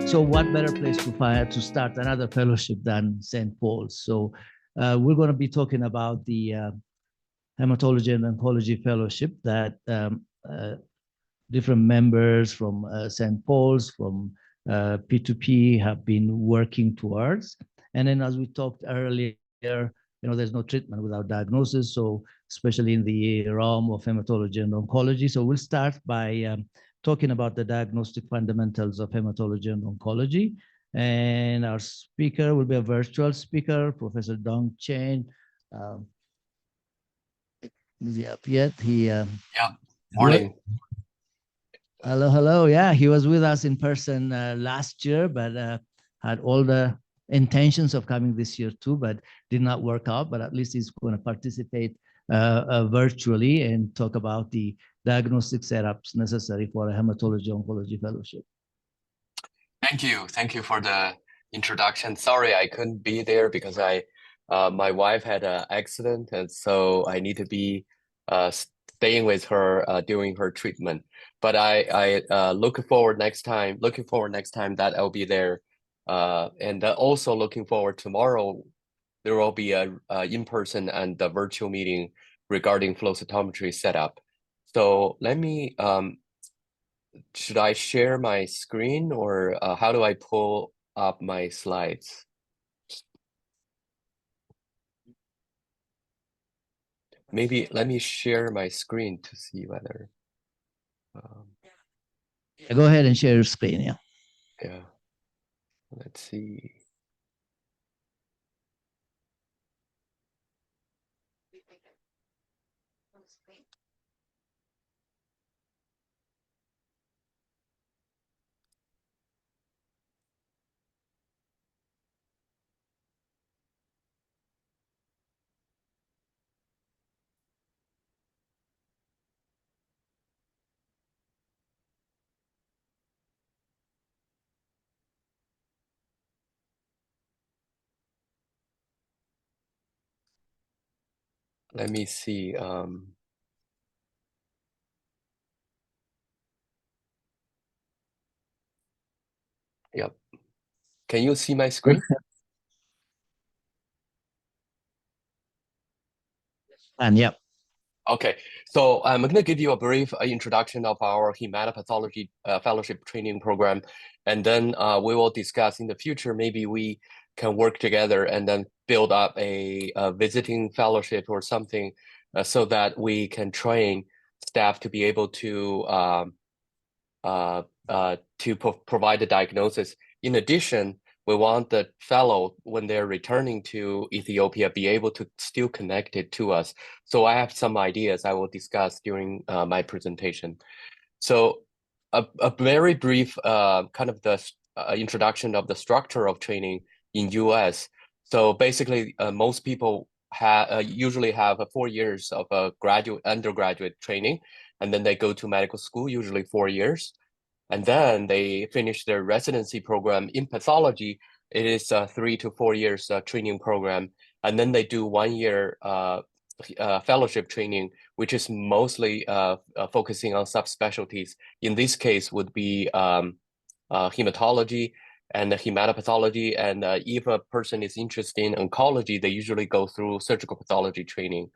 so what better place to start another fellowship than St. Paul's? So we're going to be talking about the Hematology and Oncology Fellowship that different members from St. Paul's, from p2p have been working towards. And then as we talked earlier, there's no treatment without diagnosis. So especially in the realm of hematology and oncology. So we'll start by talking about the diagnostic fundamentals of hematology and oncology. And our speaker will be a virtual speaker, Professor Chen. Is he up yet? Yeah, morning. Hello. Yeah, he was with us in person last year, but had all the intentions of coming this year too, but did not work out. But at least he's going to participate virtually and talk about the diagnostic setups necessary for a hematology oncology fellowship. Thank you for the introduction. Sorry, I couldn't be there because my wife had an accident, and so I need to be staying with her during her treatment. But I looking forward next time that I'll be there, and also looking forward tomorrow. There will be a in-person and a virtual meeting regarding flow cytometry setup. So let me should I share my screen, or how do I pull up my slides? Maybe let me share my screen to see whether. Go ahead and share your screen. Yeah. Yeah. Let's see. Let me see. Yep. Can you see my screen? And yep. Okay, so I'm going to give you a brief introduction of our Hematopathology fellowship training program, and then we will discuss in the future, maybe we can work together and then build up a visiting fellowship or something so that we can train staff to be able to provide the diagnosis. In addition, we want the fellow, when they're returning to Ethiopia, be able to still connect it to us. So I have some ideas I will discuss during my presentation. So a very brief kind of the introduction of the structure of training in US. So basically, most people usually have 4 years of undergraduate training, and then they go to medical school, usually 4 years. And then they finish their residency program in pathology. It is a 3 to 4 years training program. And then they do 1 year fellowship training, which is mostly focusing on subspecialties. In this case would be hematology and hematopathology. And if a person is interested in oncology, they usually go through surgical pathology training.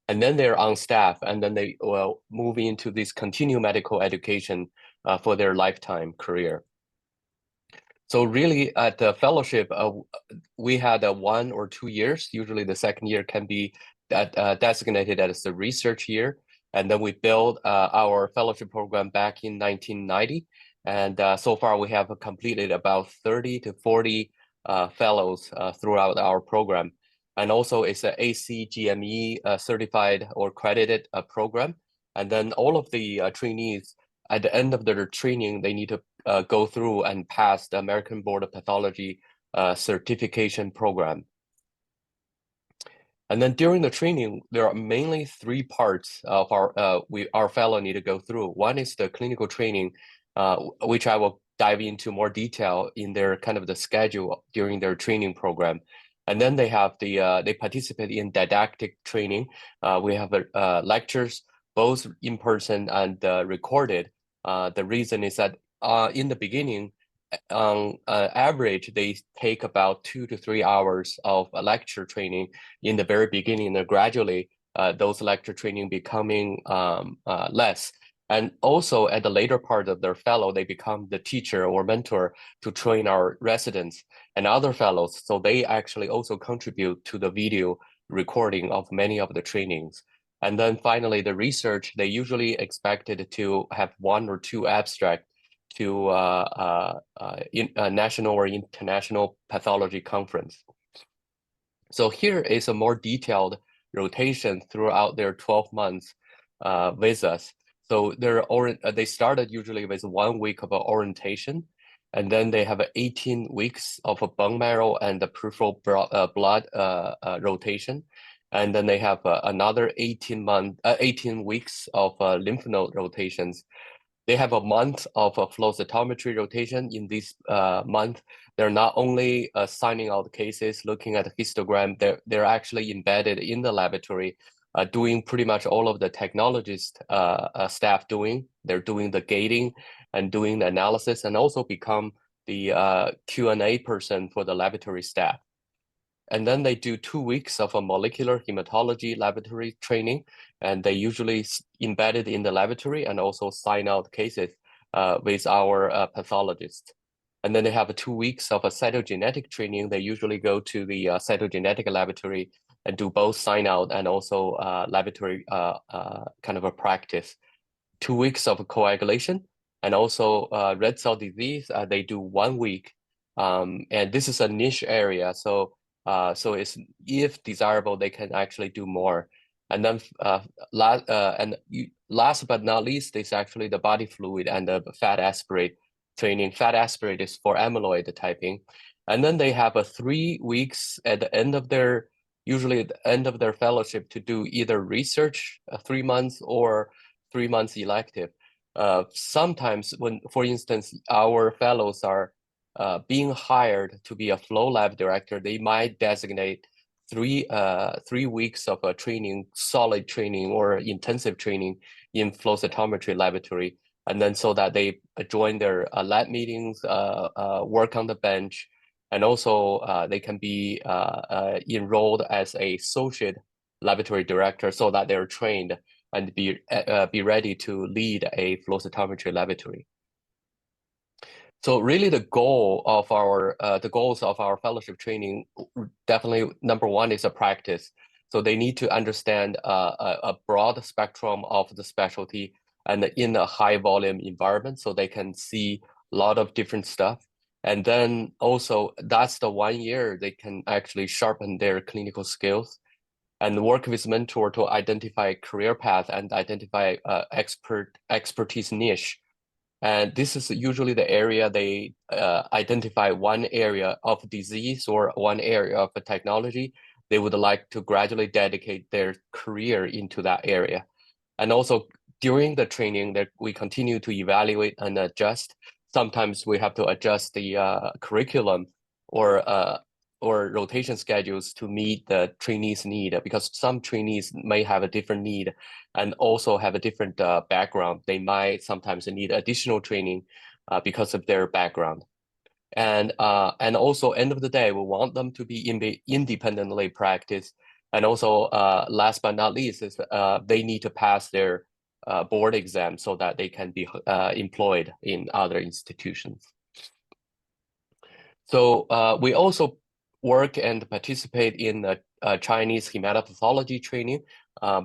And then they're on staff, and then they will move into this continuing medical education for their lifetime career. So really at the fellowship, we had 1 or 2 years. Usually the second year can be designated as the research year. And then we built our fellowship program back in 1990. And so far we have completed about 30 to 40 fellows throughout our program. And also it's an ACGME certified or credited program. And then all of the trainees at the end of their training, they need to go through and pass the American Board of Pathology certification program. And then during the training, there are mainly 3 parts of our fellow need to go through. One is the clinical training, which I will dive into more detail in their kind of the schedule during their training program. And then they have they participate in didactic training. We have lectures, both in person and recorded. The reason is that in the beginning, on average, they take about 2 to 3 hours of lecture training in the very beginning, and gradually those lecture training becoming less. And also at the later part of their fellow, they become the teacher or mentor to train our residents and other fellows. So they actually also contribute to the video recording of many of the trainings. And then finally, the research, they usually expected to have 1 or 2 abstracts to national or international pathology conference. So here is a more detailed rotation throughout their 12 months with us. So they started usually with 1 week of orientation, and then they have 18 weeks of a bone marrow and the peripheral blood rotation. And then they have another 18 weeks of lymph node rotations. They have a month of a flow cytometry rotation. In this month, they're not only signing out cases, looking at the histogram, they're actually embedded in the laboratory, doing pretty much all of the technologist staff doing. They're doing the gating and doing the analysis, and also become the Q&A person for the laboratory staff. And then they do 2 weeks of a molecular hematology laboratory training, and they usually embedded in the laboratory and also sign out cases with our pathologist. And then they have 2 weeks of a cytogenetic training. They usually go to the cytogenetic laboratory and do both sign out and also laboratory kind of a practice. 2 weeks of coagulation, and also red cell disease, they do 1 week. And this is a niche area, so it's, if desirable, they can actually do more. And then last but not least is actually the body fluid and the fat aspirate training. Fat aspirate is for amyloid typing. And then they have 3 weeks at the end of their, usually at the end of their fellowship, to do either research, 3 months, or 3 months elective. Sometimes when, for instance, our fellows are being hired to be a flow lab director, they might designate 3 weeks of a training, solid training or intensive training in flow cytometry laboratory, and then so that they join their lab meetings, work on the bench, and also they can be enrolled as a associate laboratory director, so that they're trained and be ready to lead a flow cytometry laboratory. So really the goals of our fellowship training, definitely number one is a practice. So they need to understand a broad spectrum of the specialty and in a high volume environment, so they can see a lot of different stuff. And then also that's the 1 year they can actually sharpen their clinical skills and work with mentor to identify career path and identify expertise niche. And this is usually the area they identify one area of disease or one area of technology. They would like to gradually dedicate their career into that area. And also during the training that we continue to evaluate and adjust. Sometimes we have to adjust the curriculum or rotation schedules to meet the trainees' need, because some trainees may have a different need and also have a different background. They might sometimes need additional training because of their background. And also, end of the day, we want them to be independently practice. And also, last but not least, is they need to pass their board exam so that they can be employed in other institutions. So we also work and participate in the Chinese hematopathology training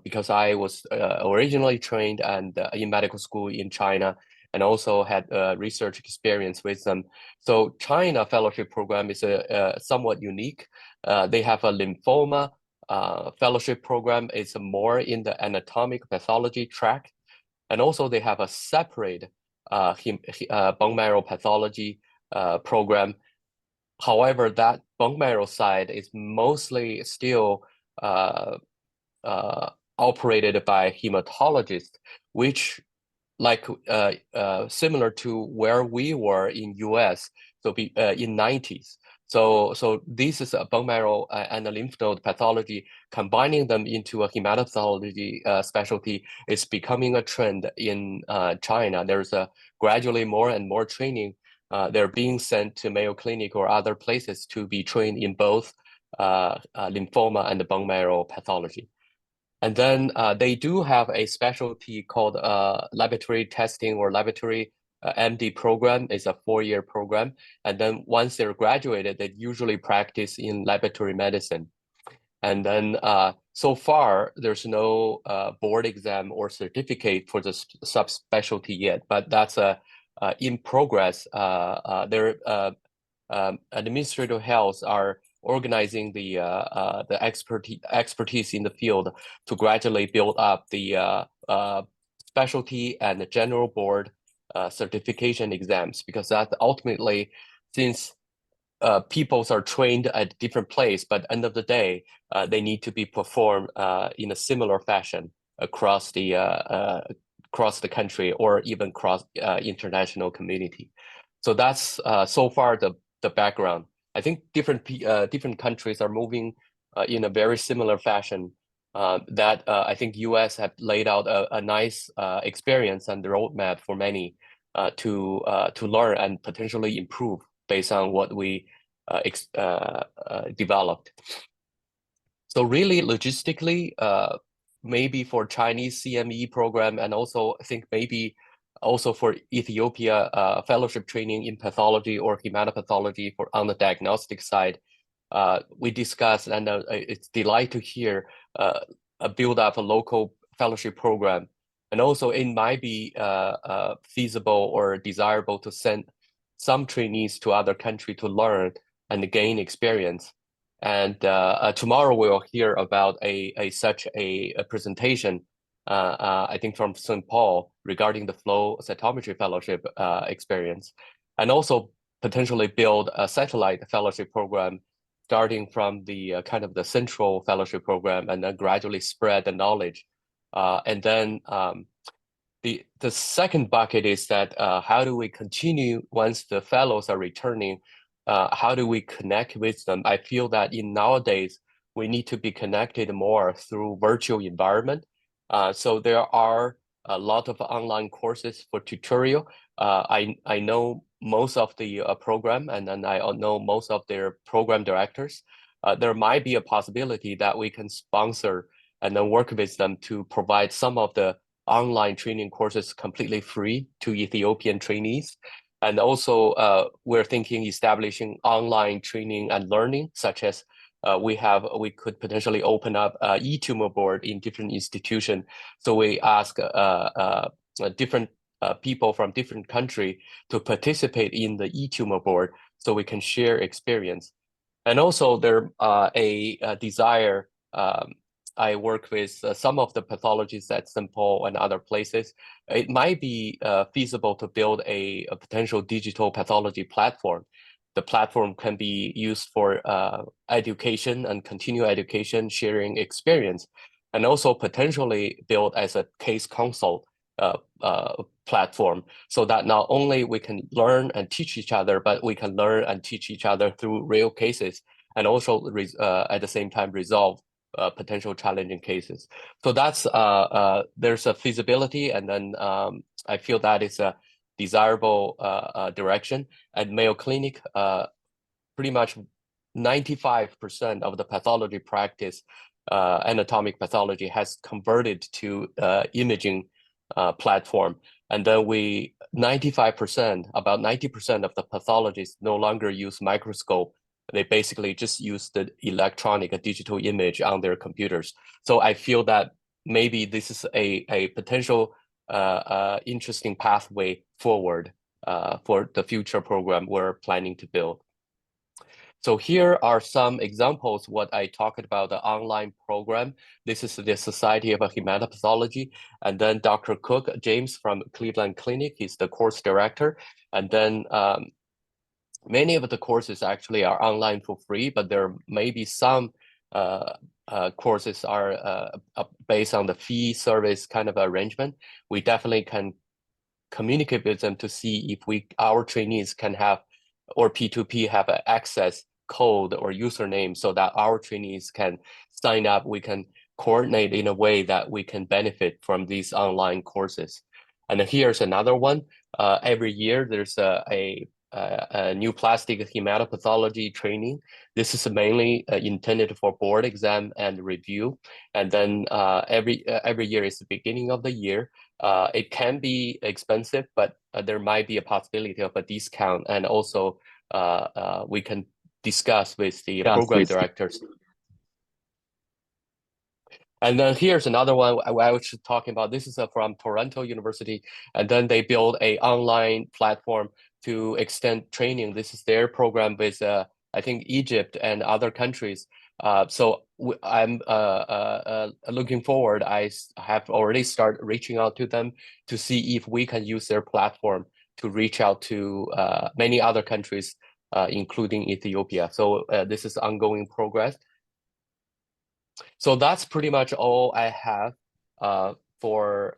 because I was originally trained and in medical school in China, and also had research experience with them. So China fellowship program is somewhat unique. They have a lymphoma fellowship program. It's more in the anatomic pathology track. And also they have a separate bone marrow pathology program. However, that bone marrow side is mostly still operated by hematologists, which similar to where we were in US, so in 90s. So this is a bone marrow and a lymph node pathology. Combining them into a hematopathology specialty is becoming a trend in China. There's gradually more and more training they're being sent to Mayo Clinic or other places to be trained in both lymphoma and bone marrow pathology. And then they do have a specialty called laboratory testing or laboratory MD program. It's a 4-year program. And then once they're graduated, they usually practice in laboratory medicine. And then so far, there's no board exam or certificate for the subspecialty yet, but that's in progress. Their administrative health are organizing the expertise in the field to gradually build up the specialty and the general board certification exams, because that ultimately, since people are trained at different place, but end of the day, they need to be performed in a similar fashion across the country or even across international community. So that's so far the background. I think different countries are moving in a very similar fashion. That I think US have laid out a nice experience and the roadmap for many to learn and potentially improve based on what we developed. So really logistically, maybe for Chinese CME program, and also I think maybe also for Ethiopia fellowship training in pathology or hematopathology for on the diagnostic side, we discussed, and it's delight to hear a build up a local fellowship program. And also it might be feasible or desirable to send some trainees to other country to learn and gain experience. And tomorrow we'll hear about such a presentation, I think from St. Paul, regarding the flow cytometry fellowship experience, and also potentially build a satellite fellowship program starting from the kind of the central fellowship program, and then gradually spread the knowledge. And then the second bucket is that how do we continue once the fellows are returning? How do we connect with them? I feel that in nowadays, we need to be connected more through virtual environment. So there are a lot of online courses for tutorial. I know most of the program, and then I know most of their program directors. There might be a possibility that we can sponsor and then work with them to provide some of the online training courses completely free to Ethiopian trainees. And also, we're thinking establishing online training and learning, such as we could potentially open up e-tumor board in different institutions. So we ask different people from different country to participate in the e-tumor board, so we can share experience. And also, there a desire. I work with some of the pathologists at St. Paul and other places. It might be feasible to build a potential digital pathology platform. The platform can be used for education and continuing education, sharing experience, and also potentially build as a case consult platform, so that not only we can learn and teach each other, but we can learn and teach each other through real cases, and also at the same time resolve potential challenging cases. So that's there's a feasibility, and then I feel that is a desirable direction. At Mayo Clinic, pretty much 95% of the pathology practice, anatomic pathology, has converted to imaging platform. And then about 90% of the pathologists no longer use microscope. They basically just use the electronic digital image on their computers. So I feel that maybe this is a potential interesting pathway forward for the future program we're planning to build. So here are some examples what I talked about, the online program. This is the Society of Hematopathology. And then Dr. Cook, James from Cleveland Clinic, he's the course director. And then many of the courses actually are online for free, but there may be some courses are based on the fee service kind of arrangement. We definitely can communicate with them to see if our trainees can have, or P2P have an access code or username, so that our trainees can sign up. We can coordinate in a way that we can benefit from these online courses. And here's another one. Every year there's a new plastic hematopathology training. This is mainly intended for board exam and review. And then every year is the beginning of the year. It can be expensive, but there might be a possibility of a discount. And also we can discuss with the program directors. And then here's another one I was talking about. This is from Toronto University. And then they build a online platform to extend training. This is their program with, I think, Egypt and other countries. So I'm looking forward. I have already started reaching out to them to see if we can use their platform to reach out to many other countries, including Ethiopia. So this is ongoing progress. So that's pretty much all I have for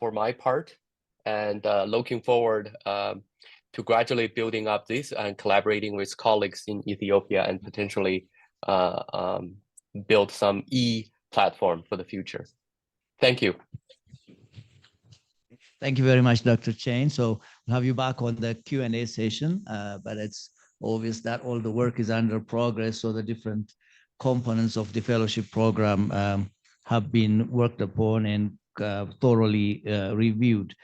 my part, and looking forward to gradually building up this and collaborating with colleagues in Ethiopia and potentially build some platform for the future. Thank you. Thank you very much, Dr. Chen. So we'll have you back on the Q&A session, but it's obvious that all the work is under progress. So the different components of the fellowship program have been worked upon and thoroughly reviewed.